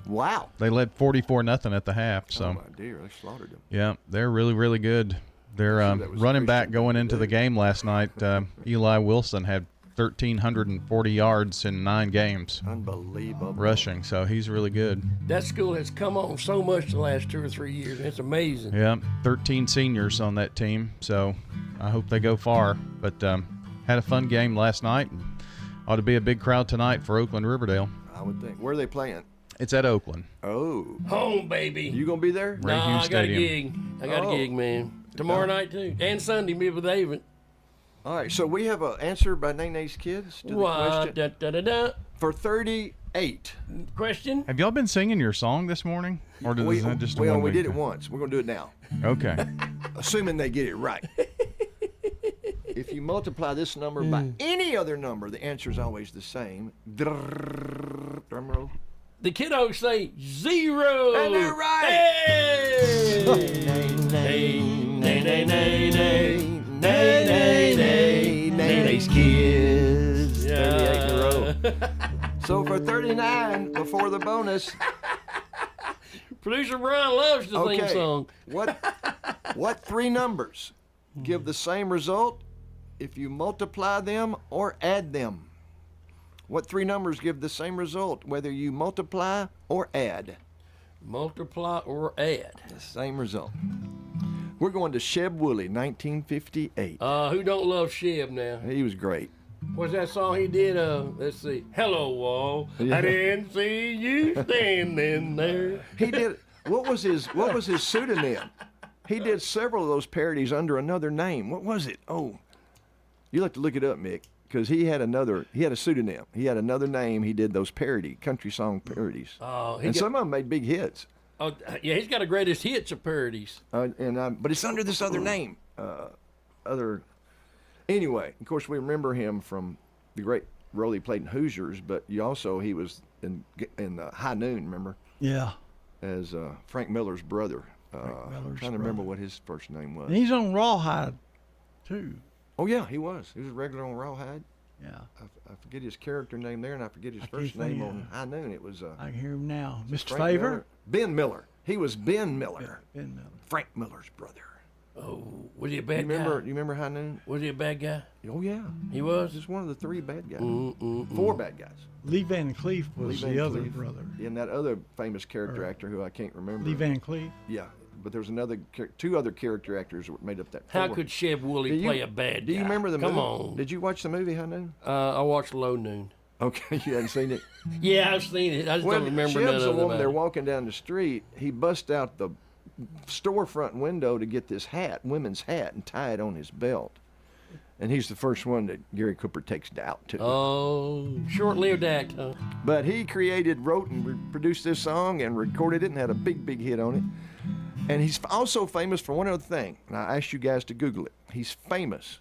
Wow. They led 44-0 at the half. So. Oh my dear, they slaughtered them. Yeah, they're really, really good. Their running back going into the game last night, Eli Wilson, had 1,340 yards in 9 games. Unbelievable. Rushing, so he's really good. That school has come on so much the last 2 or 3 years. It's amazing. Yeah, 13 seniors on that team, so I hope they go far. But had a fun game last night. Ought to be a big crowd tonight for Oakland Riverdale. I would think. Where are they playing? It's at Oakland. Oh. Home, baby. You going to be there? No, I got a gig. I got a gig, man. Tomorrow night, too. And Sunday, me with David. All right, so we have an answer by Nene's kids to the question. For 38. Question? Have y'all been singing your song this morning? Or did we just we did it once. We're going to do it now. Okay. Assuming they get it right. If you multiply this number by any other number, the answer is always the same. Drum roll. The kiddos say 0. And they're right. Hey! Nay. Nene's kids. Yeah. 38 in a row. So for 39 before the bonus. Producer Brian loves the theme song. What 3 numbers give the same result if you multiply them or add them? What 3 numbers give the same result whether you multiply or add? Multiply or add. The same result. We're going to Sheb Woolley, 1958. Who don't love Sheb now? He was great. What's that song he did? Let's see. Hello, Wall. Yeah. I didn't see you standing there. He did. What was his pseudonym? He did several of those parodies under another name. What was it? Oh, you'll have to look it up, Mick, because he had a pseudonym. He had another name. He did those country song parodies. Oh, and some of them made big hits. Oh, yeah, he's got a greatest hits of parodies. But it's under this other name. Anyway, of course, we remember him from the great role he played in Hoosiers, but he was in High Noon, remember? Yeah. As Frank Miller's brother. I'm trying to remember what his first name was. And he's on Rawhide, too. Oh, yeah, he was. He was regular on Rawhide. Yeah. I forget his character name there, and I forget his first name on High Noon. It was... I can hear him now. Mr. Frank Favor? Miller. Ben Miller. He was Ben Miller. Yeah, Ben Miller. Frank Miller's brother. Oh, was he a bad guy? You remember High Noon? Was he a bad guy? Oh, yeah. He was? He's one of the 3 bad guys. 4 bad guys. Lee Van Cleef was the other brother. And that other famous character actor who I can't remember. Lee Van Cleef? Yeah. But there was 2 other character actors that made up that 4. How could Sheb Woolley play a bad guy? Do you remember the movie? Come on. Did you watch the movie High Noon? I watched Low Noon. Okay, you hadn't seen it? Yeah, I've seen it. I just don't remember none Sheb's of a woman, it. they're walking down the street. He busts out the storefront window to get this women's hat, and tie it on his belt. And he's the first one that Gary Cooper takes out to. Oh, short-lived act, huh? But he wrote and produced this song and recorded it and had a big, big hit on it. And he's also famous for one other thing, and I asked you guys to Google it. He's famous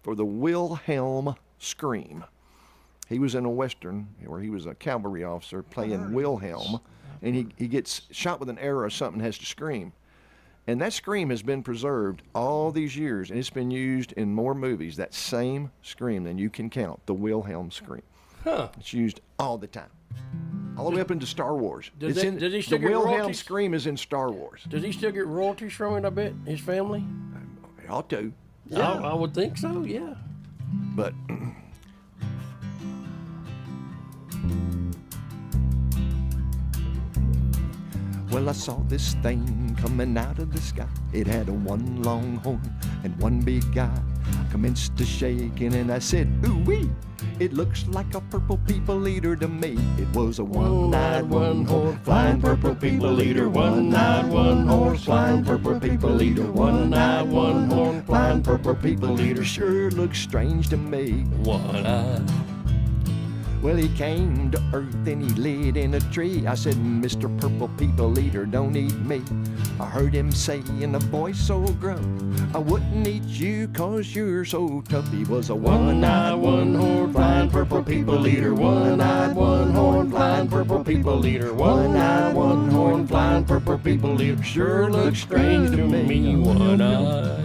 for the Wilhelm scream. He was in a Western where he was a cavalry officer playing Wilhelm, and he gets shot with an arrow or something, has to scream. And that scream has been preserved all these years, and it's been used in more movies, that same scream than you can count, the Wilhelm scream. Huh. It's used all the time. All the way up into Star Wars. Does he still the get Wilhelm royalties? scream is in Star Wars. Does he still get royalties from it, I bet, his family? He ought to. Yeah. I would think so, yeah. But... Well, I saw this thing coming out of the sky. It had one long horn and one big eye. Commenced to shaking and I said, ooh-wee. It looks like a purple people eater to me. It was a one-eyed, one-horn, flying purple people eater. One-eyed, one-horn, flying purple people eater. One-eyed, one-horn, flying purple people eater. Sure looks strange to me. One-eyed. Well, he came to earth and he lit in a tree. I said, Mr. Purple People Eater, don't eat me. I heard him say in a voice so gruff, I wouldn't eat you 'cause you're so tough. He was a one-eyed, one-horn, flying purple people eater. One-eyed, one-horn, flying purple people eater. One-eyed, one-horn, flying purple people eater. Sure looks strange to me, one-eyed.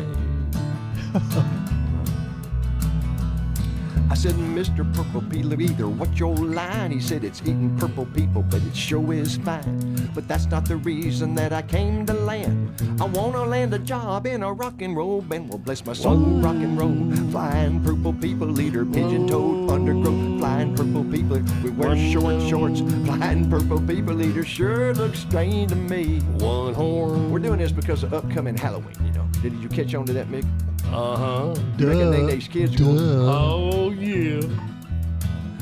I said, Mr. Purple People Eater, what's your line? He said, it's eating purple people, but it sure is fine. But that's not the reason that I came to land. I want to land a job in a rock and roll band. Well, bless my soul, rock and roll. Flying purple people eater, pigeon-toed undergrowth. Flying purple people, we wear short shorts. Flying purple people eater, sure looks strange to me. One horn. We're doing this because of upcoming Halloween, you know. Did you catch on to that, Mick? Uh-huh. You reckon these kids go, oh, yeah.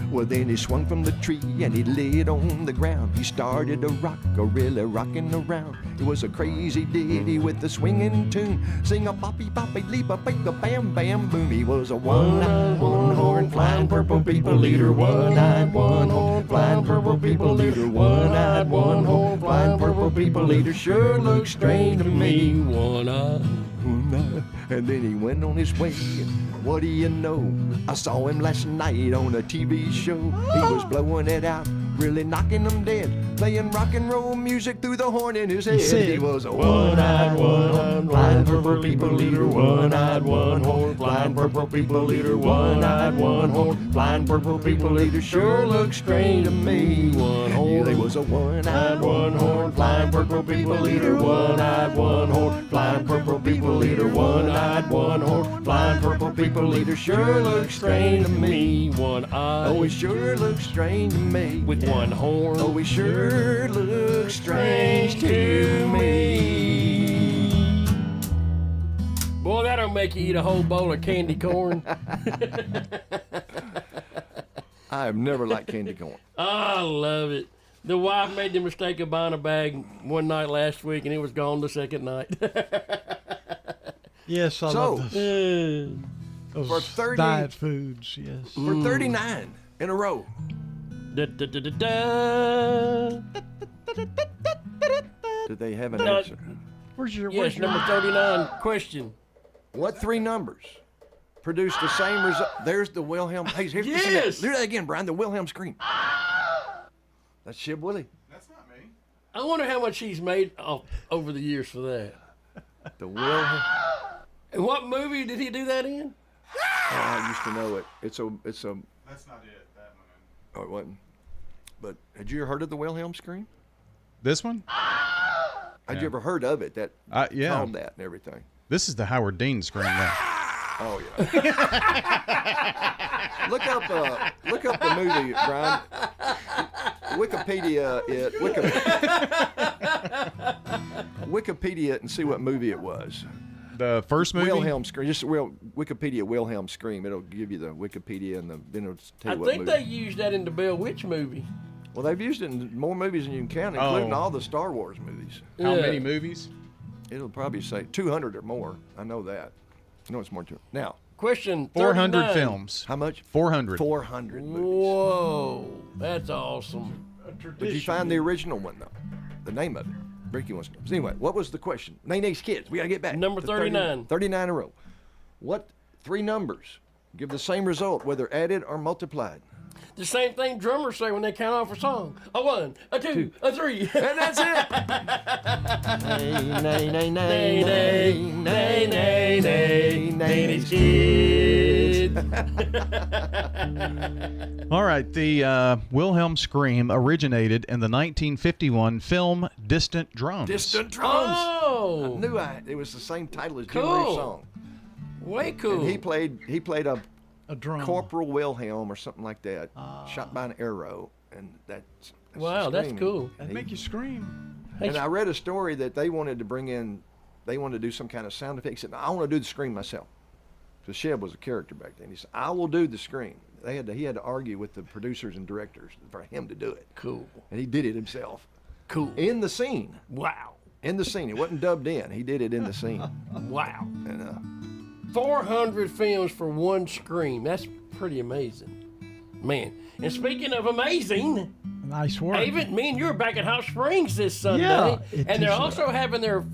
Well, then he swung from the tree and he lit on the ground. He started to rock, really rocking around. It was a crazy ditty with a swinging tune. Sing a boppy boppy leap a bake a bam bam boom. He was a one-eyed, one-horn, flying purple people eater. One-eyed, one-horn, flying purple people eater. One-eyed, one-horn, flying purple people eater. Sure looks strange to me. One-eyed. And then he went on his way. What do you know? I saw him last night on a TV show. He was blowing it out, really knocking them dead. Playing rock and roll music through the horn in his head. He was a one-eyed, one-horn, flying purple people eater. One-eyed, one-horn, flying purple people eater. One-eyed, one-horn, flying purple people eater. Sure looks strange to me. One-horn. He was a one-eyed, one-horn, flying purple people eater. One-eyed, one-horn, flying purple people eater. One-eyed, one-horn, flying purple people eater. Sure looks strange to me. One-eyed. Oh, it sure looks strange to me. With one horn. Oh, it sure looks strange to me. Boy, that'll make you eat a whole bowl of candy corn. I have never liked candy corn. Oh, I love it. The wife made the mistake of buying a bag one night last week, and it was gone the second night. Yes, I love those. Those for 30 diet foods, yes. For 39 in a row. Da. Do they have an answer? Where's your number 39 question. What three numbers produced the same result? There's the Wilhelm. Hey, here's Yes! do that again, Brian. The Wilhelm scream. That's Shib Willie. I wonder how much he's made over the years for that. The Wilhelm. And what movie did he do that in? Oh, I used to know it. It's a. That's not it. That one. Oh, it wasn't. But had you ever heard of the Wilhelm scream? This one? Had you ever heard of it? That yeah. called that and everything. This is the Howard Dean scream, though. Oh yeah. Look up the movie, Brian. Wikipedia it. Wikipedia it and see what movie it was. The first movie? Wilhelm scream. Just Wikipedia Wilhelm scream. It'll give you the Wikipedia and then it'll tell you what movie. I think they used that in the Bell Witch movie. Well, they've used it in more movies than you can count, including all the Star Wars movies. How many movies? It'll probably say 200 or more. I know that. I know it's more too. Now, question 400 films. How much? 400. 400 movies. Whoa, that's awesome. Did you find the original one though? The name of it. Ricky wants to know. So anyway, what was the question? Nene's Kids. We gotta get back. Number 39. 39 in a row. What three numbers give the same result, whether added or multiplied? The same thing drummers say when they count off a song. A 1, a 2, a 3. And that's it. Nay, nay, nay, nay, nay, nay, nay, nay, Kids. All right, the Wilhelm scream originated in the 1951 film Distant Drums. Distant Drums. Oh. I knew it was the same title as Jim Cool. Reeves' song. Way cool. And he played a drum. Corporal Wilhelm or something like that, shot by an arrow, and that's wow, that's screaming. cool. That'd make you scream. And I read a story that they wanted to do some kind of sound effects. He said, I want to do the scream myself. So Sheb was a character back then. He said, I will do the scream. He had to argue with the producers and directors for him to do it. Cool. And he did it himself. Cool. In the scene. Wow. In the scene. It wasn't dubbed in. He did it in the scene. Wow. And 400 films for one scream. That's pretty amazing. Man. And speaking of amazing, nice work. Avon, me and you are back at Hot Springs this Sunday. Yeah, and they're also having their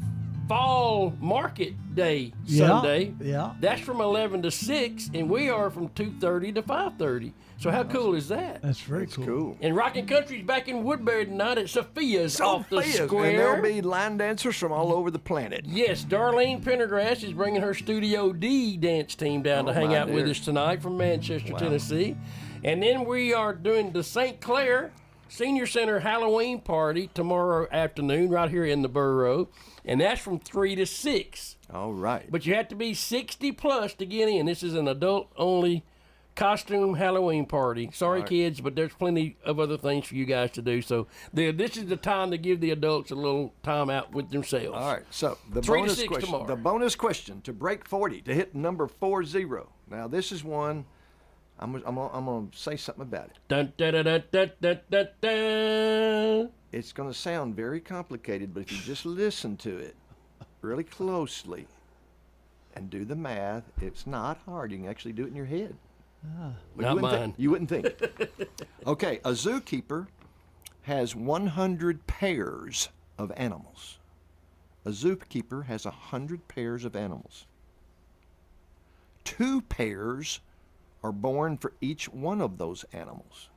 fall market day Sunday. Yeah. That's from 11 to 6, and we are from 2:30 to 5:30. So how cool is that? That's very cool. And Rockin' Country's back in Woodbury tonight at Sophia's off the square. And there'll be line dancers from all over the planet. Yes, Darlene Pendergrass is bringing her Studio D dance team down to hang out with us tonight from Manchester, Tennessee. And then we are doing the St. Clair Senior Center Halloween party tomorrow afternoon right here in the borough. And that's from 3 to 6. All right. But you have to be 60 plus to get in. This is an adult-only costume Halloween party. Sorry, kids, but there's plenty of other things for you guys to do. So this is the time to give the adults a little time out with themselves. All right. So the 3 to bonus 6 question. tomorrow. The bonus question to break 40 to hit number 40. Now this is one. I'm gonna say something about it. Dun, dun, dun, dun, dun, dun, dun, dun. It's gonna sound very complicated, but if you just listen to it really closely and do the math, it's not hard. You can actually do it in your head. But Not mine. You wouldn't think. Okay, a zookeeper has 100 pairs of animals. A zookeeper has 100 pairs of animals. 2 pairs are born for each one of those animals.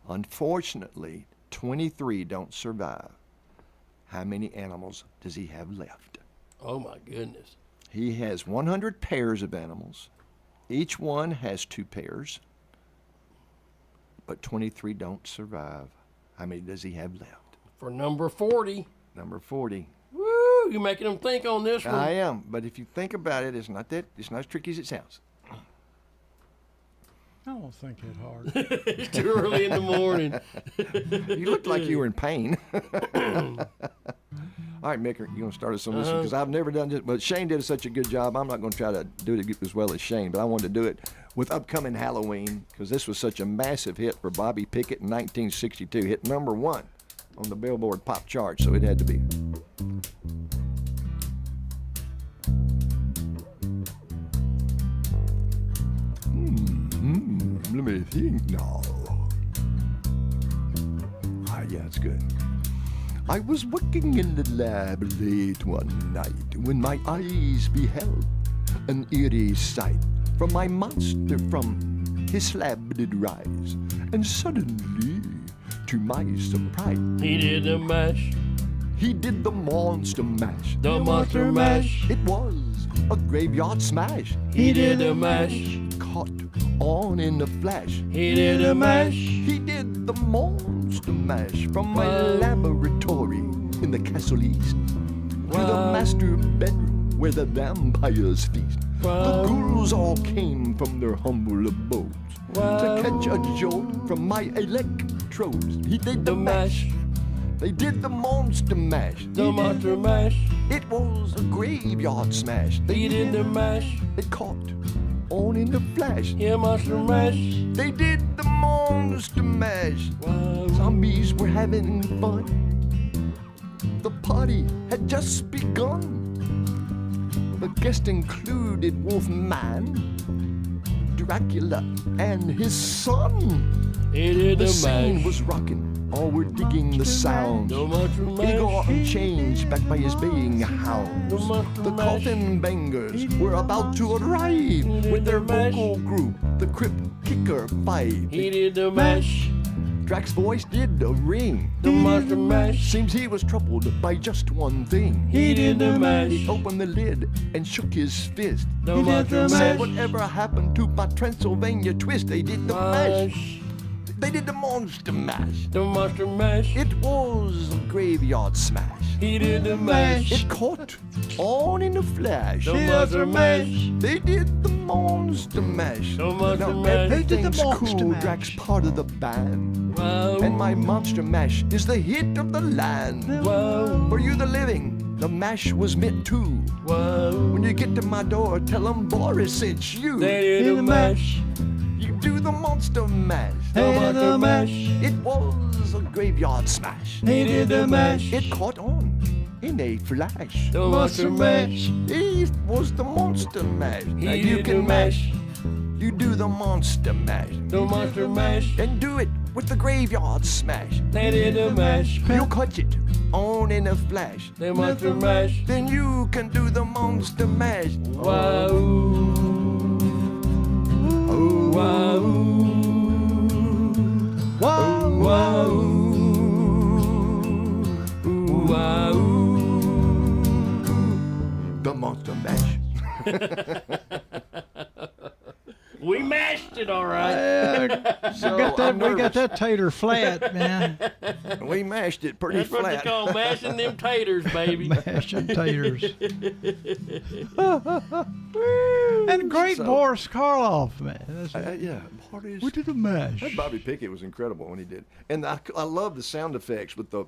Unfortunately, 23 don't survive. How many animals does he have left? Oh my goodness. He has 100 pairs of animals. Each one has 2 pairs, but 23 don't survive. How many does he have left? For number 40. Number 40. Woo! You're making them think on this one. I am, but if you think about it, it's not as tricky as it sounds. I don't think it hard. It's too early in the morning. You looked like you were in pain. All right, Micker, you want to start us on this one? Because I've never done this, but Shane did such a good job. I'm not going to try to do it as well as Shane, but I wanted to do it with upcoming Halloween because this was such a massive hit for Bobby Pickett in 1962. Hit number 1 on the Billboard Pop chart, so it had to be. Let me think now. Yeah, it's good. I was working in the lab late one night when my eyes beheld an eerie sight. From my monster from his slab did rise, and suddenly, to my surprise, he did the mash. He did the monster mash. The monster mash. It was a graveyard smash. He did the mash. Caught on in a flash. He did the mash. He did the monster mash from my laboratory in the castle east to the master bedroom where the vampires feast. The ghouls all came from their humble abodes to catch a jolt from my electrodes. He did the mash. They did the monster mash. The monster mash. It was a graveyard smash. They did the mash. It caught on in a flash. Yeah, monster mash. They did the monster mash. Zombies were having fun. The party had just begun. The guests included Wolfman, Dracula, and his son. He did the the scene mash. was rocking. All were digging the sound. Eagle unchanged back by his baying hounds. The coffin bangers were about to arrive with their vocal group, the Crypt Kicker 5. He did the mash. Drac's voice did the ring. The monster mash. Seems he was troubled by just one thing. He did the mash. He opened the lid and shook his fist. The monster Said, mash. whatever happened to my Transylvania twist? They did the mash. They did the monster mash. The monster mash. It was a graveyard smash. He did the mash. It caught on in a flash. The monster mash. They did the monster mash. The monster Now mash. They did the everything's monster cool. mash. Drac's part of the band. Wow. And my monster mash is the hit of the land. Wow. For you the living, the mash was meant to. Wow. When you get to my door, tell them Boris sent you. They did the mash. You do the monster mash. The monster mash. It was a graveyard smash. He did the mash. It caught on in a flash. The monster mash. It was the monster mash. Now He you did can the mash. You do the monster mash. The monster mash. And do it with the graveyard smash. They did the mash. You catch it on in a flash. The monster mash. Then you can do the monster mash. Wow. Wow. Wow. Wow. Wow. The monster mash. We mashed it, all right. So we got nervous. that tater flat, man. We mashed it pretty That's what flat. they call mashing them taters, baby. Mashing taters. And great So- Boris Karloff, man. Yeah, Boris. We did a mash. That Bobby Pickett was incredible when he did. And I love the sound effects with the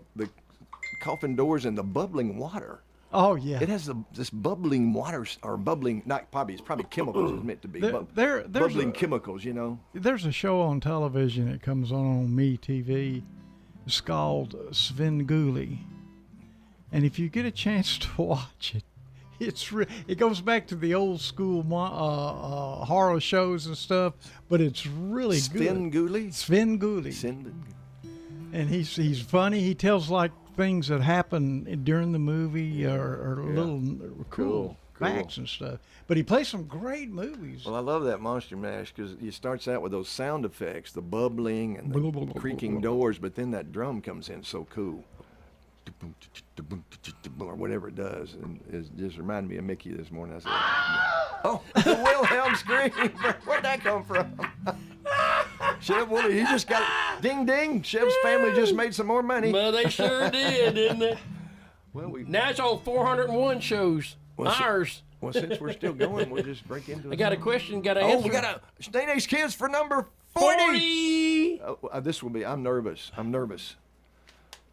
coffin doors and the bubbling water. Oh yeah. It has this bubbling water or bubbling, not probably, it's probably chemicals it's meant to be. There's bubbling chemicals, you know. There's a show on television that comes on MeTV. It's called Svengoolie. And if you get a chance to watch it, it goes back to the old school horror shows and stuff, but it's really good. Svengoolie. And he's funny. He tells like things that happen during the movie or little cool facts and stuff. But he plays some great movies. Well, I love that Monster Mash because he starts out with those sound effects, the bubbling and the creaking doors, but then that drum comes in so cool. Or whatever it does. And it just reminded me of Mickey this morning. I said, oh, the Wilhelm scream. Where'd that come from? Chef Woolley, he just got ding ding. Chef's family just made some more money. Well, they sure did, didn't they? Well, now it's on 401 shows. Ours. Well, since we're still going, we'll just break into it. I got a question, got an answer. Oh, we got a Nene Kids for number 40. This will be, I'm nervous.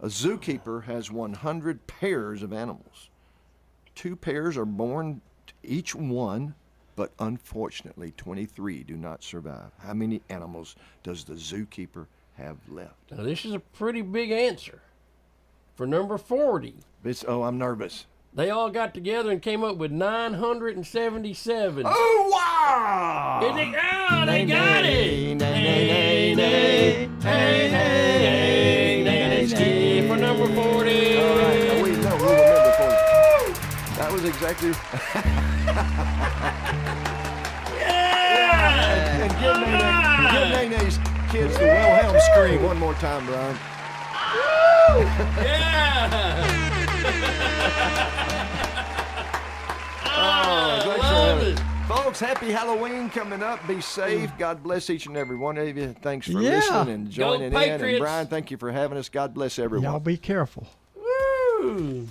A zookeeper has 100 pairs of animals. 2 pairs are born each one, but unfortunately 23 do not survive. How many animals does the zookeeper have left? Now, this is a pretty big answer. For number 40. I'm nervous. They all got together and came up with 977. Oh, wow! They got it! nay, nay, hey, hey, nay, ski for number 40. All right, now we remember 40. That was exactly. Yeah! And give Nene's kids the Wilhelm scream one more time, Brian. Yeah! Love it. Folks, happy Halloween coming up. Be safe. God bless each and every one of you. Thanks for listening and joining in. And Brian, thank you for having us. God bless everyone. Y'all be careful. Woo!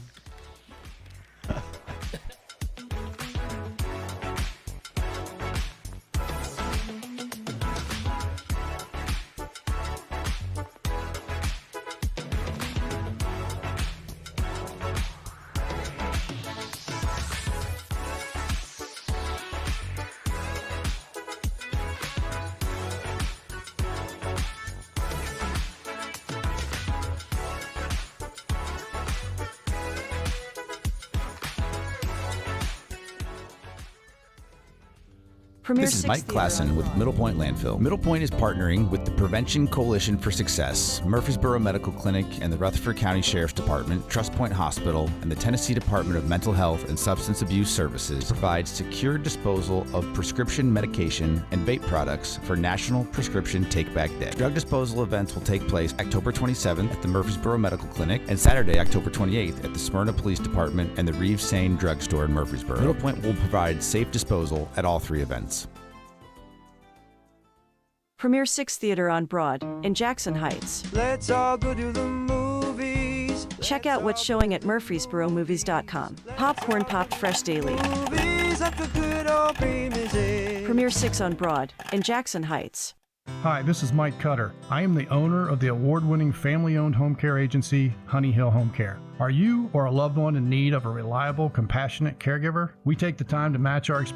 This is Mike Klassen with Middle Point Landfill. Middle Point is partnering with the Prevention Coalition for Success, Murfreesboro Medical Clinic, and the Rutherford County Sheriff's Department, Trust Point Hospital, and the Tennessee Department of Mental Health and Substance Abuse Services to provide secure disposal of prescription medication and vape products for National Prescription Take-Back Day. Drug disposal events will take place October 27th at the Murfreesboro Medical Clinic and Saturday, October 28th at the Smyrna Police Department and the Reeves Sane Drug Store in Murfreesboro. Middle Point will provide safe disposal at all three events. Premier 6 Theater on Broad in Jackson Heights. Let's all go to the movies. Check out what's showing at murfreesboromovies.com. Popcorn popped fresh daily. Movies like a good old Premier 6. Premier 6 on Broad in Jackson Heights. Hi, this is Mike Cutter. I am the owner of the award-winning family-owned home care agency, Honey Hill Home Care. Are you or a loved one in need of a reliable, compassionate caregiver? We take the time to match our experience